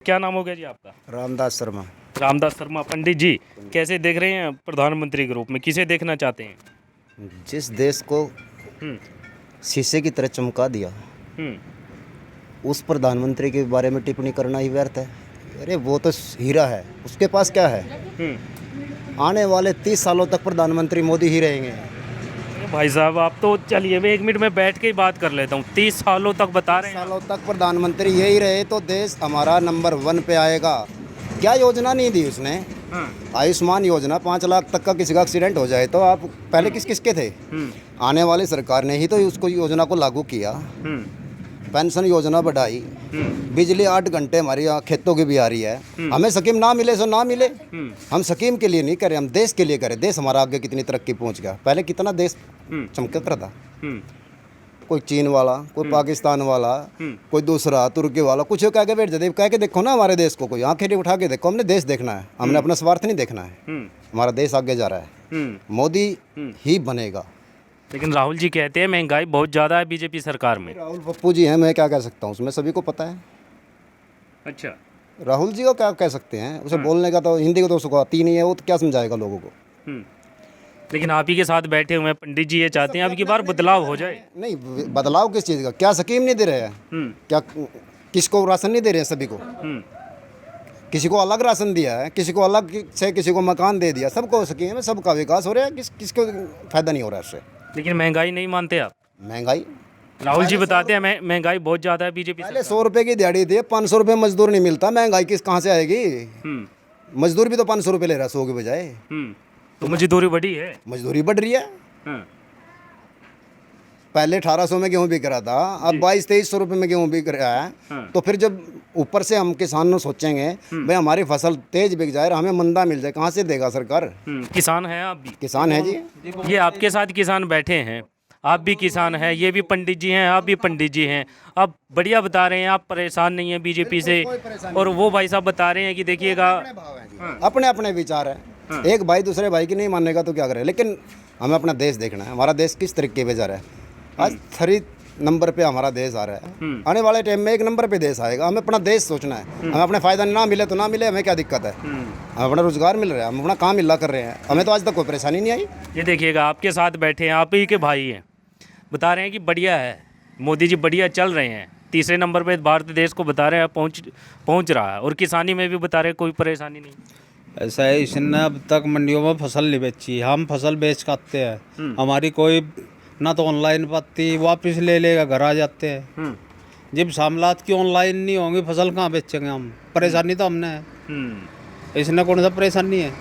क्या नाम हो गया जी आपका? रामदास शर्मा। रामदास शर्मा। पंडित जी, कैसे देख रहे हैं प्रधानमंत्री के रूप में, किसे देखना चाहते हैं? जिस देश को हम्म शीशे की तरह चमका दिया, हम्म उस प्रधानमंत्री के बारे में टिप्पणी करना ही व्यर्थ है। अरे वो तो हीरा है, उसके पास क्या है। हम्म आने वाले 30 सालों तक प्रधानमंत्री मोदी ही रहेंगे। भाई साहब, आप तो चलिए मैं 1 मिनट में बैठ के ही बात कर लेता हूँ। 30 सालों तक बता रहे हैं। सालों तक प्रधानमंत्री यही रहे तो देश हमारा नंबर 1 पे आएगा। क्या योजना नहीं दी उसने? हाँ। आयुष्मान योजना 5 लाख तक का किसी का एक्सीडेंट हो जाए तो आप पहले किस किस के थे? आने वाली सरकार ने ही तो उसको योजना को लागू किया। पेंशन योजना बढ़ाई, बिजली 8 घंटे हमारी यहाँ खेतों की भी आ रही है। हमें स्कीम ना मिले सो ना मिले, हम स्कीम के लिए नहीं करें, हम देश के लिए करें। देश हमारा आगे कितनी तरक्की पहुँच गया। पहले कितना देश चमकता था। कोई चीन वाला, कोई पाकिस्तान वाला, कोई दूसरा तुर्की वाला, कुछ कह के बैठ जाते। कह के देखो ना हमारे देश को, कोई आंखें नहीं उठा के देखो। हमने देश देखना है, हमने अपना स्वार्थ नहीं देखना है। हमारा देश आगे जा रहा है, मोदी ही बनेगा। लेकिन राहुल जी कहते हैं महंगाई बहुत ज़्यादा है बीजेपी सरकार में। राहुल पप्पू जी हैं, मैं क्या कह सकता हूँ उसमें, सभी को पता है। अच्छा। राहुल जी को क्या कह सकते हैं, उसे बोलने का तो हिंदी को तो उसको आती नहीं है, वो तो क्या समझाएगा लोगों को। लेकिन आप ही के साथ बैठे हुए हैं पंडित जी, ये चाहते हैं अब की बार बदलाव हो जाए। नहीं, बदलाव किस चीज़ का? क्या स्कीम नहीं दे रहे हैं? क्या किसको राशन नहीं दे रहे हैं? सभी को, किसी को अलग राशन दिया है, किसी को अलग से, किसी को मकान दे दिया। सबको स्कीम है, सबका विकास हो रहा है। किसको फायदा नहीं हो रहा है उससे? लेकिन महंगाई नहीं मानते आप? महंगाई, राहुल जी बताते हैं महंगाई बहुत ज़्यादा है बीजेपी पहले 100 रुपये की दिहाड़ी थी, 500 रुपये मजदूर नहीं मिलता। महंगाई कहाँ से आएगी? मजदूर भी तो 500 रुपये ले रहा है 100 के बजाय। तो मजदूरी बढ़ी है। मजदूरी बढ़ रही है। पहले 1800 में गेहूँ बिक रहा था, अब 2200-2300 रुपये में गेहूँ बिक रहा है। तो फिर जब ऊपर से हम किसान सोचेंगे भाई हमारी फसल तेज बिक जाए, हमें मंदा मिल जाए, कहाँ से देगा सरकार? किसान है आप भी? किसान है जी। ये आपके साथ किसान बैठे हैं, आप भी किसान हैं, ये भी पंडित जी हैं, आप भी पंडित जी हैं। आप बढ़िया बता रहे हैं, आप परेशान नहीं हैं बीजेपी से, और वो भाई साहब बता रहे हैं कि देखिएगा अपने अपने विचार है। एक भाई दूसरे भाई की नहीं मानेगा तो क्या करे। लेकिन हमें अपना देश देखना है, हमारा देश किस तरीके पे जा रहा है। आज 3 नंबर पे हमारा देश आ रहा है, आने वाले टाइम में 1 नंबर पे देश आएगा। हमें अपना देश सोचना है। हमें अपना फ़ायदा ना मिले तो ना मिले, हमें क्या दिक्कत है? हमें अपना रोजगार मिल रहा है, हम अपना काम मिला कर रहे हैं, हमें तो आज तक कोई परेशानी नहीं आई। ये देखिएगा आपके साथ बैठे हैं, आप ही के भाई हैं, बता रहे हैं कि बढ़िया है, मोदी जी बढ़िया चल रहे हैं। तीसरे नंबर पे भारत देश को बता रहे हैं पहुंच रहा है, और किसानी में भी बता रहे हैं कोई परेशानी नहीं। ऐसा है, इसने अब तक मंडियों में फसल नहीं बेची। हम फसल बेच खाते हैं, हमारी कोई ना तो ऑनलाइन पाती, वापस ले लेगा, घर आ जाते हैं। जब सामलात की ऑनलाइन नहीं होंगी, फसल कहाँ बेचेंगे हम? परेशानी तो हमने है, इसने कौन सा परेशानी है?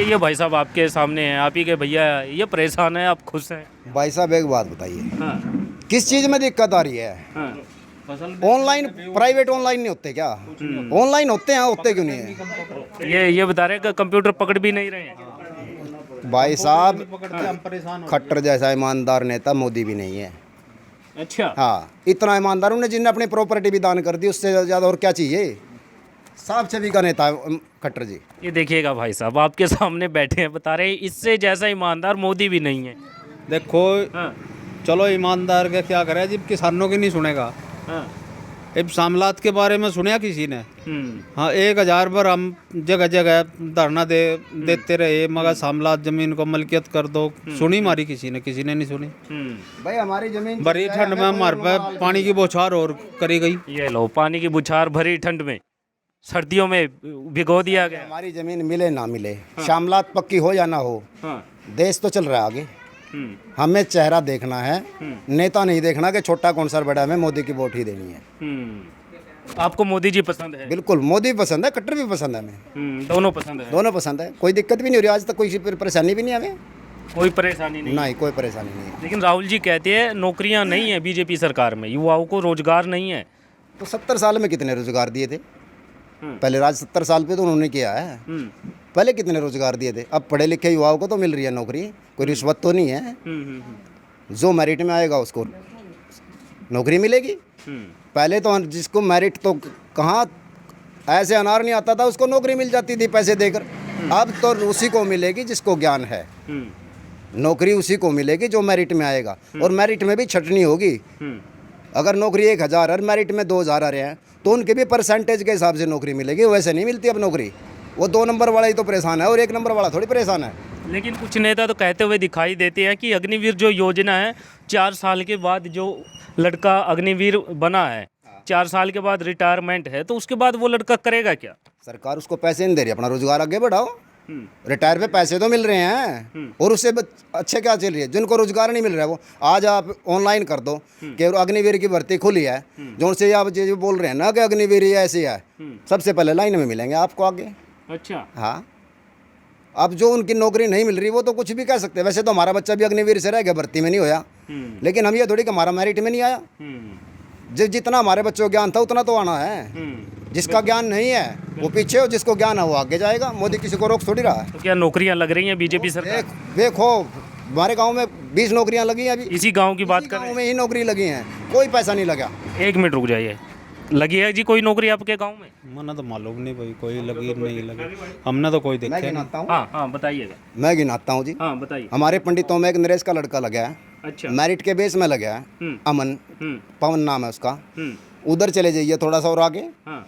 ये भाई साहब आपके सामने हैं, आप ही के भैया, ये परेशान है, आप खुश हैं? भाई साहब एक बात बताइए, किस चीज़ में दिक्कत आ रही है? ऑनलाइन, प्राइवेट ऑनलाइन नहीं होते क्या? ऑनलाइन होते हैं, होते क्यों नहीं है? ये बता रहे हैं कि कंप्यूटर पकड़ भी नहीं रहे हैं। भाई साहब, खट्टर जैसा ईमानदार नेता मोदी भी नहीं है। अच्छा। हाँ, इतना ईमानदार उन्हें, जिनने अपनी प्रॉपर्टी भी दान कर दी, उससे ज़्यादा और क्या चाहिए? साफ छवि का नेता है खट्टर जी। ये देखिएगा भाई साहब आपके सामने बैठे हैं, बता रहे हैं इससे जैसा ईमानदार मोदी भी नहीं है। देखो, चलो ईमानदार के क्या करे जब किसानों की नहीं सुनेगा। अब सामलात के बारे में सुना किसी ने? हाँ, 1000 पर हम जगह जगह धरना देते रहे, मगर सामलात जमीन को मलकियत कर दो, सुनी हमारी किसी ने नहीं सुनी। भाई हमारी जमीन भरी ठंड में हमारे पे पानी की बौछार और करी गई। ये लो, पानी की बौछार भरी ठंड में, सर्दियों में भिगो दिया गया। हमारी जमीन मिले ना मिले, सामलात पक्की हो या ना हो, देश तो चल रहा है आगे। हमें चेहरा देखना है, नेता नहीं देखना कि छोटा कौन सा बड़ा, हमें मोदी की वोट ही देनी है। आपको मोदी जी पसंद है? बिल्कुल, मोदी पसंद है, कट्टर भी पसंद है हमें। दोनों पसंद है? दोनों पसंद है, कोई दिक्कत भी नहीं हो रही आज तक, कोई परेशानी भी नहीं हमें। कोई परेशानी नहीं, कोई परेशानी नहीं है। लेकिन राहुल जी कहते हैं नौकरियां नहीं है बीजेपी सरकार में, युवाओं को रोजगार नहीं है। तो 70 साल में कितने रोजगार दिए थे? पहले राज 70 साल पे तो उन्होंने किया है। पहले कितने रोजगार दिए थे? अब पढ़े लिखे युवाओं को तो मिल रही है नौकरी, कोई रिश्वत तो नहीं है। जो मेरिट में आएगा उसको नौकरी मिलेगी। पहले तो जिसको मेरिट तो कहाँ, ऐसे अनार नहीं आता था उसको नौकरी मिल जाती थी पैसे देकर। अब तो उसी को मिलेगी जिसको ज्ञान है, नौकरी उसी को मिलेगी जो मेरिट में आएगा, और मेरिट में भी छटनी होगी। अगर नौकरी 1000 और मेरिट में 2000 आ रहे हैं तो उनके भी परसेंटेज के हिसाब से नौकरी मिलेगी, वैसे नहीं मिलती अब नौकरी। वो 2 नंबर वाला ही तो परेशान है और 1 नंबर वाला थोड़ी परेशान है। लेकिन कुछ नेता तो कहते हुए दिखाई देते हैं कि अग्निवीर जो योजना है 4 साल के बाद जो लड़का अग्निवीर बना है 4 साल के बाद रिटायरमेंट है तो उसके बाद वो लड़का करेगा क्या? सरकार उसको पैसे नहीं दे रही, अपना रोजगार आगे बढ़ाओ। रिटायर पे पैसे तो मिल रहे हैं और उससे अच्छे क्या चल रही है। जिनको रोजगार नहीं मिल रहा है वो आज आप ऑनलाइन कर दो कि अग्निवीर की भर्ती खुली है, जो से आप जो बोल रहे हैं ना कि अग्निवीर ये ऐसे है, सबसे पहले लाइन में मिलेंगे आपको आगे। अच्छा। हाँ, अब जो उनकी नौकरी नहीं मिल रही वो तो कुछ भी कह सकते हैं। वैसे तो हमारा बच्चा भी अग्निवीर से रह गया, भर्ती में नहीं होया, लेकिन हम ये थोड़ी कि हमारा मेरिट में नहीं आया। जितना हमारे बच्चों को ज्ञान था उतना तो आना है। जिसका ज्ञान नहीं है वो पीछे हो, जिसको ज्ञान है वो आगे जाएगा। मोदी किसी को रोक थोड़ी रहा है। तो क्या नौकरियां लग रही हैं बीजेपी सरकार? देखो हमारे गांव में 20 नौकरियां लगी हैं अभी। इसी गांव की बात कर रहे गांव में ही नौकरी लगी हैं, कोई पैसा नहीं लगा। हैं? 1 मिनट रुक जाइए। लगी है जी कोई नौकरी आपके गांव में? मैंने तो मालूम नहीं भाई, कोई लगी नहीं लगी, हमने तो कोई मैं देखा नहीं। गिनाता हूँ, हाँ हाँ बताइएगा। मैं गिनाता हूँ जी। हाँ बताइए। हमारे पंडितों में एक नरेश का लड़का लगा है, अच्छा। मेरिट के बेस में लगा है, अमन पवन नाम है उसका। उधर चले जाइए थोड़ा सा और आगे, हाँ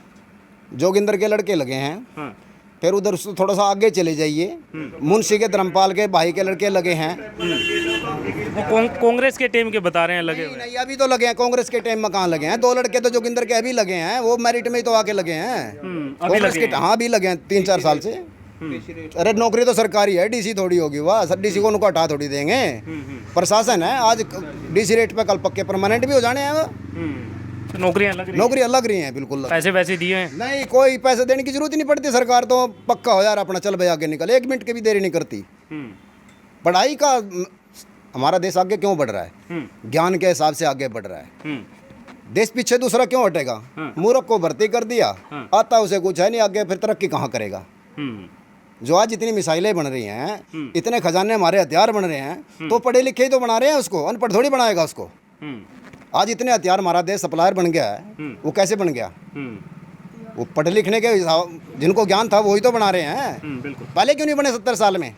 जोगिंदर के लड़के लगे हैं। हाँ फिर उधर से थोड़ा सा आगे चले जाइए, मुंशी के धर्मपाल के भाई के लड़के लगे हैं। वो कांग्रेस के टीम के बता रहे हैं लगे हुए। नहीं अभी तो लगे हैं, कांग्रेस के टाइम में कहाँ लगे हैं। 2 लड़के तो जोगिंदर के अभी लगे हैं, वो मेरिट में ही तो आके लगे हैं। अभी कांग्रेस के हाँ भी लगे हैं 3-4 साल से। अरे नौकरी तो सरकारी है, डीसी थोड़ी होगी वाह, सर डीसी को उनको हटा थोड़ी देंगे। प्रशासन है, आज डीसी रेट पे कल पक्के परमानेंट भी हो जाने हैं। तो नौकरियां लग रही हैं। नौकरियां लग रही हैं बिल्कुल। पैसे वैसे दिए हैं? नहीं कोई पैसे देने की जरूरत ही नहीं पड़ती, सरकार तो पक्का हो यार अपना चल भाई आगे निकल, 1 मिनट की भी देरी नहीं करती। पढ़ाई का हमारा देश आगे क्यों बढ़ रहा है? ज्ञान के हिसाब से आगे बढ़ रहा है। देश पीछे दूसरा क्यों हटेगा? मूर्ख को भर्ती कर दिया, आता उसे कुछ है नहीं, आगे फिर तरक्की कहाँ करेगा? जो आज इतनी मिसाइलें बन रही हैं, इतने खजाने हमारे हथियार बन रहे हैं, तो पढ़े लिखे ही तो बना रहे हैं उसको, अनपढ़ थोड़ी बनाएगा उसको। आज इतने हथियार हमारा देश सप्लायर बन गया है, वो कैसे बन गया? वो पढ़े लिखने के जिनको ज्ञान था वही तो बना रहे हैं। बिल्कुल। पहले क्यों नहीं बने 70 साल में?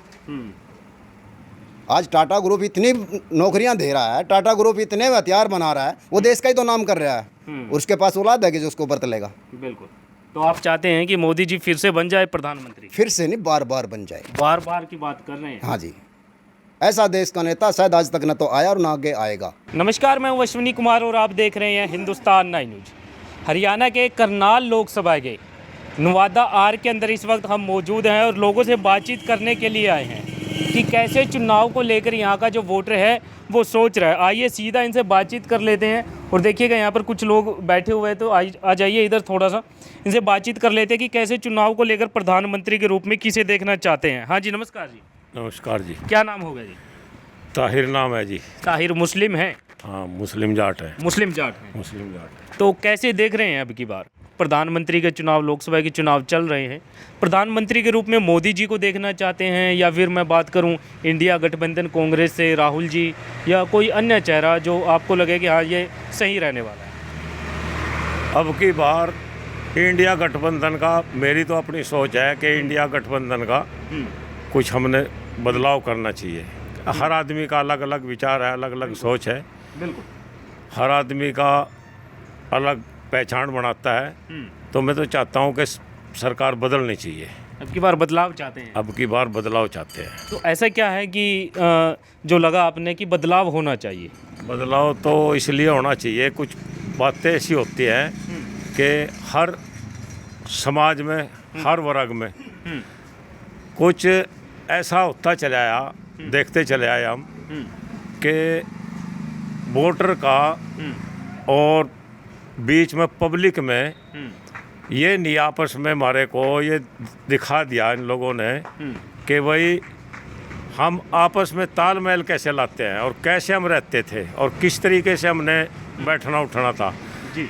आज टाटा ग्रुप इतनी नौकरियां दे रहा है, टाटा ग्रुप इतने हथियार बना रहा है, वो देश का ही तो नाम कर रहा है। उसके पास औलाद है कि जो उसको बरत लेगा। बिल्कुल। तो आप चाहते हैं कि मोदी जी फिर से बन जाए प्रधानमंत्री? फिर से नहीं, बार बार बन जाए। बार बार की बात कर रहे हैं? हाँ जी, ऐसा देश का नेता शायद आज तक न तो आया और ना आगे आएगा। नमस्कार, मैं हूं अश्विनी कुमार और आप देख रहे हैं हिंदुस्तान 9 न्यूज। हरियाणा के करनाल लोकसभा के नवादा आर के अंदर इस वक्त हम मौजूद हैं और लोगों से बातचीत करने के लिए आए हैं कि कैसे चुनाव को लेकर यहाँ का जो वोटर है वो सोच रहा है। आइए सीधा इनसे बातचीत कर लेते हैं। और देखिएगा यहाँ पर कुछ लोग बैठे हुए हैं, तो आ जाइए इधर थोड़ा सा इनसे बातचीत कर लेते हैं कि कैसे चुनाव को लेकर प्रधानमंत्री के रूप में किसे देखना चाहते हैं। हाँ जी नमस्कार जी। नमस्कार जी। क्या नाम होगा जी? ताहिर नाम है जी। ताहिर मुस्लिम है? हाँ मुस्लिम जाट है। मुस्लिम जाट है। मुस्लिम जाट। तो कैसे देख रहे हैं अब की बार प्रधानमंत्री के चुनाव, लोकसभा के चुनाव चल रहे हैं, प्रधानमंत्री के रूप में मोदी जी को देखना चाहते हैं या फिर मैं बात करूं इंडिया गठबंधन कांग्रेस से राहुल जी या कोई अन्य चेहरा जो आपको लगे कि हाँ ये सही रहने वाला है? अब की बार इंडिया गठबंधन का, मेरी तो अपनी सोच है कि इंडिया गठबंधन का कुछ हमने बदलाव करना चाहिए। हर आदमी का अलग अलग विचार है, अलग अलग सोच है। बिल्कुल। हर आदमी का अलग पहचान बनाता है। तो मैं तो चाहता हूँ कि सरकार बदलनी चाहिए। अब की बार बदलाव चाहते हैं? अब की बार बदलाव चाहते हैं। तो ऐसा क्या है कि जो लगा आपने कि बदलाव होना चाहिए? बदलाव तो इसलिए होना चाहिए, कुछ बातें ऐसी होती हैं कि हर समाज में, हर वर्ग में कुछ ऐसा होता चला आया, देखते चले आए हम कि वोटर का और बीच में पब्लिक में ये नहीं, आपस में हमारे को ये दिखा दिया इन लोगों ने कि भाई हम आपस में तालमेल कैसे लाते हैं और कैसे हम रहते थे और किस तरीके से हमने बैठना उठना था।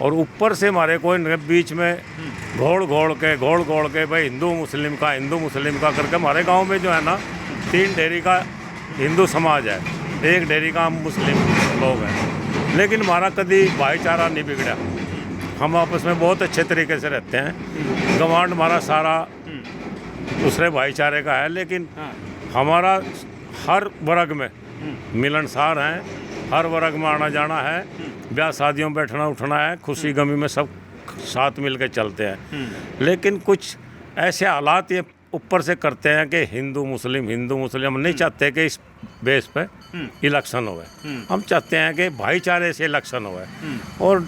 और ऊपर से हमारे को इनके बीच में घोड़ घोड़ के भाई हिंदू मुस्लिम का करके हमारे गांव में जो है ना 3 डेरी का हिंदू समाज है, 1 डेरी का हम मुस्लिम लोग हैं, लेकिन हमारा कभी भाईचारा नहीं बिगड़ा। हम आपस में बहुत अच्छे तरीके से रहते हैं। गवांड हमारा सारा दूसरे भाईचारे का है, लेकिन हमारा हर वर्ग में मिलनसार हैं हर वर्ग में आना जाना है, ब्याह शादियों में बैठना उठना है, खुशी गमी में सब साथ मिल के चलते हैं। लेकिन कुछ ऐसे हालात ये ऊपर से करते हैं कि हिंदू मुस्लिम हम नहीं चाहते कि इस बेस पे इलेक्शन होवे। हम चाहते हैं कि भाईचारे से इलेक्शन होवे। और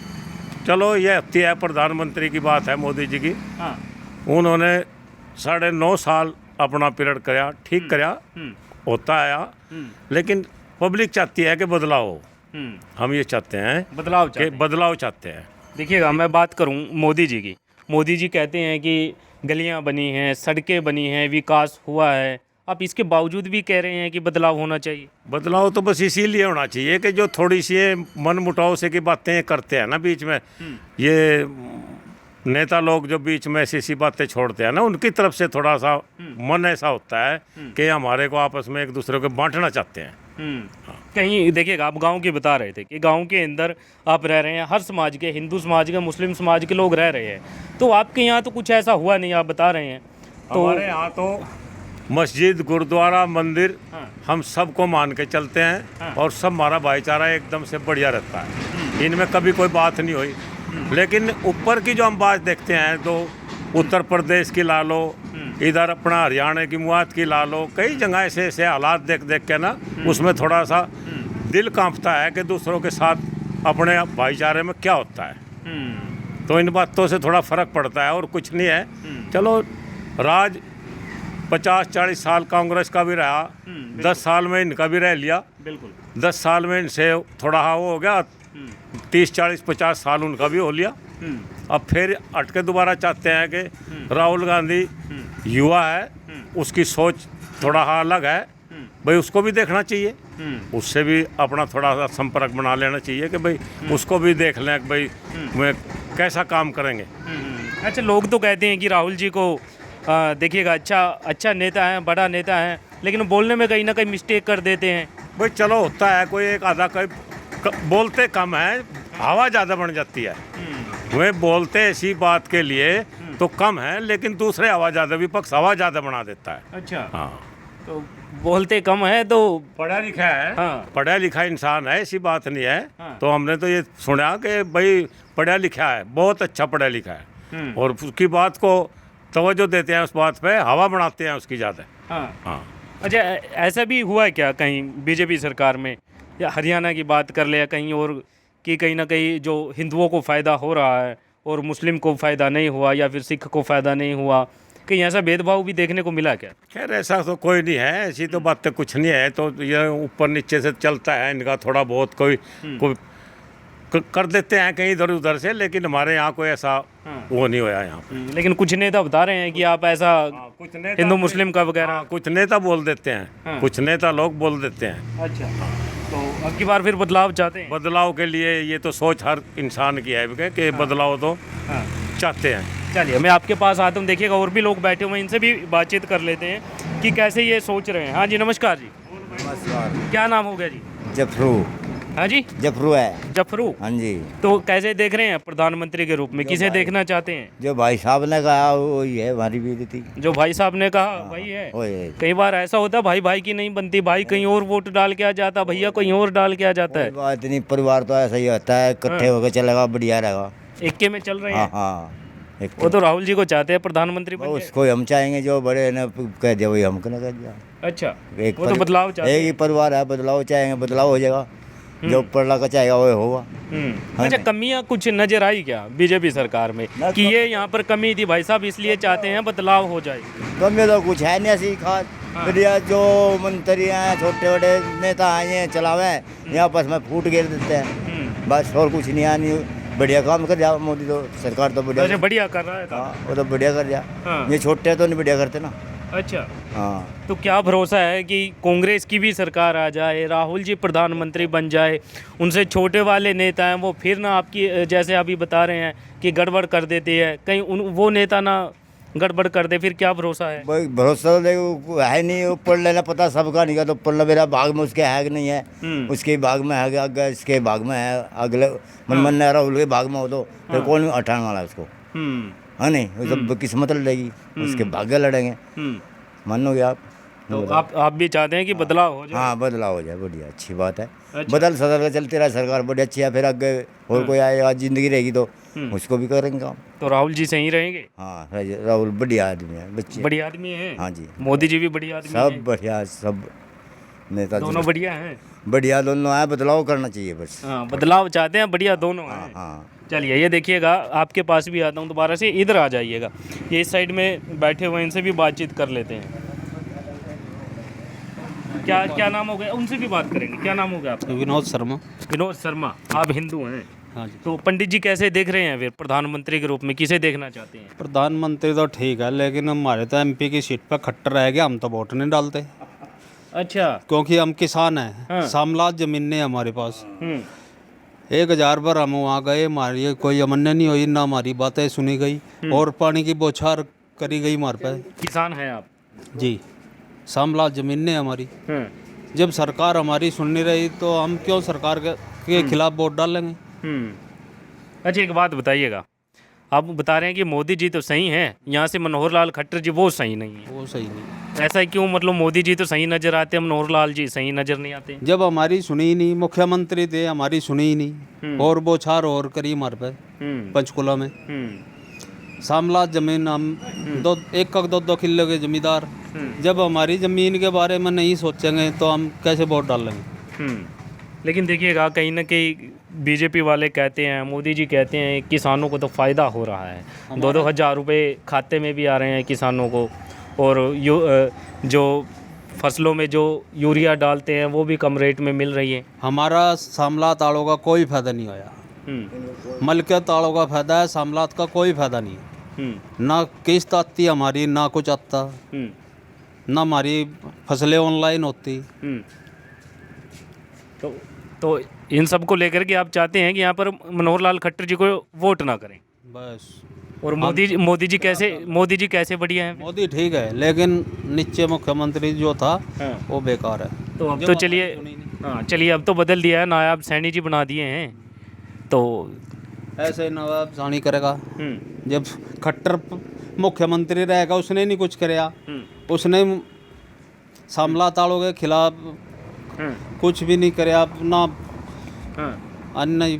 चलो ये होती है प्रधानमंत्री की बात है, मोदी जी की। उन्होंने 9.5 साल अपना पीरियड कराया, ठीक कराया, होता आया। लेकिन पब्लिक चाहती है कि बदलाव हो। हम ये चाहते हैं बदलाव चाहते हैं। देखिएगा, मैं बात करूं मोदी जी की। मोदी जी कहते हैं कि गलियां बनी हैं, सड़कें बनी हैं, विकास हुआ है। आप इसके बावजूद भी कह रहे हैं कि बदलाव होना चाहिए। बदलाव तो बस इसीलिए होना चाहिए कि जो थोड़ी सी ये मन मुटाव से की बातें करते हैं ना बीच में, ये नेता लोग जो बीच में ऐसी बातें छोड़ते हैं ना, उनकी तरफ से थोड़ा सा मन ऐसा होता है कि हमारे को आपस में एक दूसरे को बांटना चाहते हैं। कहीं देखिएगा, आप गांव की बता रहे थे कि गांव के अंदर आप रह रहे हैं, हर समाज के, हिंदू समाज के, मुस्लिम समाज के लोग रह रहे हैं। तो आपके यहाँ तो कुछ ऐसा हुआ नहीं, आप बता रहे हैं। तो हमारे यहाँ तो मस्जिद, गुरुद्वारा, मंदिर हम सबको मान के चलते हैं और सब हमारा भाईचारा एकदम से बढ़िया रहता है। इनमें कभी कोई बात नहीं हुई। लेकिन ऊपर की जो हम बात देखते हैं तो उत्तर प्रदेश की ला लो, इधर अपना हरियाणा की मुआत की ला लो, कई जगह ऐसे ऐसे हालात देख देख के ना उसमें थोड़ा सा दिल कांपता है कि दूसरों के साथ अपने भाईचारे में क्या होता है। तो इन बातों से थोड़ा फर्क पड़ता है और कुछ नहीं है। चलो, राज 50-40 साल कांग्रेस का भी रहा, 10 साल में इनका भी रह लिया। बिल्कुल 10 साल में इनसे थोड़ा वो हो गया, 30-40-50 साल उनका भी हो लिया। अब फिर अटके दोबारा चाहते हैं कि राहुल गांधी युवा है, उसकी सोच थोड़ा अलग है, भाई उसको भी देखना चाहिए, उससे भी अपना थोड़ा सा संपर्क बना लेना चाहिए कि भाई उसको भी देख लें कि भाई मैं कैसा काम करेंगे। अच्छा, लोग तो कहते हैं कि राहुल जी को देखिएगा अच्छा नेता है, बड़ा नेता है, लेकिन बोलने में कहीं ना कहीं मिस्टेक कर देते हैं। भाई चलो, होता है, कोई एक आधा कोई बोलते कम है, हवा ज़्यादा बन जाती है। वे बोलते ऐसी बात के लिए तो कम है, लेकिन दूसरे हवा ज़्यादा, विपक्ष हवा ज़्यादा बना देता है। अच्छा, हाँ, तो बोलते कम है तो पढ़ा लिखा है। हाँ। पढ़ा लिखा इंसान है, ऐसी बात नहीं है। हाँ। तो हमने तो ये सुना कि भाई पढ़ा लिखा है, बहुत अच्छा पढ़ा लिखा है, और उसकी बात को तवज्जो देते हैं, उस बात पे हवा बनाते हैं उसकी ज़्यादा। हाँ। हाँ। अच्छा, ऐसा भी हुआ है क्या कहीं बीजेपी सरकार में, या हरियाणा की बात कर ले या कहीं और, कि कहीं ना कहीं जो हिंदुओं को फ़ायदा हो रहा है और मुस्लिम को फ़ायदा नहीं हुआ, या फिर सिख को फ़ायदा नहीं हुआ, कहीं ऐसा भेदभाव भी देखने को मिला क्या? खैर ऐसा तो कोई नहीं है, ऐसी तो बात कुछ नहीं है। तो ये ऊपर नीचे से चलता है इनका, थोड़ा बहुत कोई कर देते हैं कहीं इधर उधर से, लेकिन हमारे यहाँ कोई ऐसा वो नहीं हुआ यहाँ पे। लेकिन कुछ नेता बता रहे हैं कि आप ऐसा कुछ नेता हिंदू मुस्लिम का वगैरह। कुछ नेता बोल देते हैं, कुछ नेता लोग बोल देते हैं। अच्छा, तो अब की बार फिर बदलाव चाहते हैं? बदलाव के लिए ये तो सोच हर इंसान की है कि बदलाव तो चाहते हैं। चलिए, मैं आपके पास आता हूँ। देखिएगा, और भी लोग बैठे हुए हैं, इनसे भी बातचीत कर लेते हैं कि कैसे ये सोच रहे हैं। हाँ जी, नमस्कार जी। नमस्कार। क्या नाम हो गया जी? जफरू। हाँ जी, जफरू है। जफरू। हाँ जी। तो कैसे देख रहे हैं प्रधानमंत्री के रूप में, किसे देखना चाहते हैं? जो भाई साहब ने कहा वही है हमारी बेइज्जती। जो भाई साहब ने कहा वही है। वही है। कई बार ऐसा होता है भाई भाई की नहीं बनती, भाई कहीं और वोट डाल के आ जाता, भैया कहीं और डाल के आ जाता है। बात नहीं, परिवार तो ऐसा ही होता है, इकट्ठे होकर चलेगा, बढ़िया रहेगा। इक्के में चल रहे हाँ हैं। हाँ। वो तो राहुल जी को चाहते हैं प्रधानमंत्री बन जाए। उसको हम चाहेंगे, जो बड़े ने कह दिया वही हमको ना कह दिया। अच्छा, वो तो बदलाव चाहते एक ही परिवार है, बदलाव चाहेंगे, बदलाव हो जाएगा। जो ऊपर का चाहेगा वो होगा। अच्छा, कमियां कुछ नजर आई क्या बीजेपी सरकार में कि ये यहाँ पर कमी थी भाई साहब, इसलिए चाहते हैं बदलाव हो जाए? कमी तो कुछ है नहीं ऐसी खास। बढ़िया जो मंत्री हैं, छोटे बड़े नेता हैं, ये चलावे यहाँ आपस में फूट गिर देते हैं, बस और कुछ नहीं है। नहीं, बढ़िया काम कर दिया मोदी, तो सरकार तो बढ़िया बढ़िया कर रहा है। हाँ, वो तो बढ़िया कर दिया। ये छोटे तो नहीं बढ़िया करते ना। अच्छा, हाँ। तो क्या भरोसा है कि कांग्रेस की भी सरकार आ जाए, राहुल जी प्रधानमंत्री बन जाए, उनसे छोटे वाले नेता हैं वो फिर ना आपकी जैसे अभी बता रहे हैं कि गड़बड़ कर देते हैं, कहीं वो नेता ना गड़बड़ कर दे, फिर क्या भरोसा है? भाई भरोसा तो देखो है नहीं, ऊपर लेना पता सबका नहीं का, तो ऊपर मेरा भाग में उसके है कि नहीं है, उसके भाग में है, अगर इसके भाग में है, अगले मन राहुल के भाग में हो तो फिर कौन हटाने वाला है उसको? है नहीं, वो सब किस्मत लड़ेगी, उसके भाग्य लड़ेंगे। मान लो आप तो आप भी चाहते हैं कि बदलाव हो जाए? हाँ बदलाव हो जाए, बढ़िया अच्छी बात है। अच्छा। बदल सदल के चलते रहे सरकार बड़ी अच्छी है, फिर आगे और कोई आएगा जिंदगी रहेगी तो उसको भी करेंगे काम। तो राहुल जी सही रहेंगे? हाँ राहुल बढ़िया आदमी है, बच्चे बढ़िया आदमी है। हाँ जी, मोदी जी भी बढ़िया आदमी सब हैं? बढ़िया, सब नेता दोनों बढ़िया हैं? बढ़िया दोनों है, बदलाव करना चाहिए बस। हाँ, बदलाव चाहते हैं, बढ़िया दोनों हाँ हैं। हाँ चलिए ये देखिएगा, आपके पास भी आता हूँ दोबारा से, इधर आ जाइएगा। ये इस साइड में बैठे हुए हैं, इनसे भी बातचीत कर लेते हैं। क्या क्या नाम हो गया, उनसे भी बात करेंगे। क्या नाम हो गया आपका? विनोद शर्मा। विनोद शर्मा। आप हिंदू हैं? हाँ जी। तो पंडित जी कैसे देख रहे हैं फिर प्रधानमंत्री के रूप में, किसे देखना चाहते हैं? प्रधानमंत्री तो ठीक है, लेकिन हमारे तो एमपी की सीट पर खट्टर रह गया, हम तो वोट नहीं डालते अच्छा। क्योंकि हम किसान हैं। हाँ। सामलात जमीन है हमारे पास। 1000 बार हम वहाँ गए, हमारी कोई अमान्य नहीं हुई, ना हमारी बातें सुनी गई और पानी की बौछार करी गई हमारे पे। किसान हैं आप? जी, सामलात जमीन है हमारी। जब सरकार हमारी सुन नहीं रही तो हम क्यों सरकार के खिलाफ वोट डालेंगे? अच्छा एक बात बताइएगा, आप बता रहे हैं कि मोदी जी तो सही हैं, यहाँ से मनोहर लाल खट्टर जी वो सही नहीं है। वो सही नहीं। ऐसा क्यों? मतलब मोदी जी तो सही नजर आते हैं, मनोहर लाल जी सही नजर नहीं आते? जब हमारी सुनी ही नहीं, मुख्यमंत्री थे हमारी सुनी ही नहीं, और बोछार और करी हमारे पे पंचकुला में। सामलात जमीन, हम एक 2 किले के जमींदार, जब हमारी ज़मीन के बारे में नहीं सोचेंगे तो हम कैसे वोट डालेंगे? लेकिन देखिएगा, कहीं ना कहीं बीजेपी वाले कहते हैं, मोदी जी कहते हैं किसानों को तो फ़ायदा हो रहा है, 2-2 हज़ार रुपये खाते में भी आ रहे हैं किसानों को, और जो फसलों में जो यूरिया डालते हैं वो भी कम रेट में मिल रही है। हमारा सामलात आड़ों का कोई फायदा नहीं होया। मलकियत आड़ों का फायदा है, सामलात का कोई फायदा नहीं है। ना किस्त आती हमारी, ना कुछ आता, ना हमारी फसलें ऑनलाइन होती। तो इन सब को लेकर के आप चाहते हैं कि यहाँ पर मनोहर लाल खट्टर जी को वोट ना करें बस। और मोदी जी कैसे बढ़िया हैं? मोदी ठीक है, लेकिन नीचे मुख्यमंत्री जो था वो बेकार है। तो अब तो चलिए, हाँ चलिए, अब तो बदल दिया है, नायाब सैनी जी बना दिए हैं। तो ऐसे नवाब सानी करेगा? जब खट्टर मुख्यमंत्री रहेगा उसने नहीं कुछ कराया, उसने सामला तालों के खिलाफ कुछ भी नहीं कराया ना। अन्य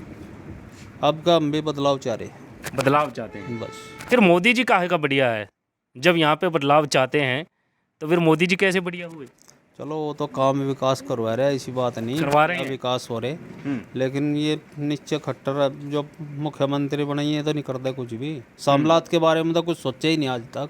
अब का हम भी बदलाव चाह रहे हैं। बदलाव चाहते हैं बस। फिर मोदी जी काहे का बढ़िया है? जब यहाँ पे बदलाव चाहते हैं तो फिर मोदी जी कैसे बढ़िया हुए? चलो वो तो काम विकास करवा रहे हैं, ऐसी बात नहीं, करवा रहे हैं। विकास हो रहे, लेकिन ये नीचे खट्टर जो मुख्यमंत्री बनाई है तो नहीं करते कुछ भी। सामलात के बारे में तो कुछ सोचा ही नहीं आज तक।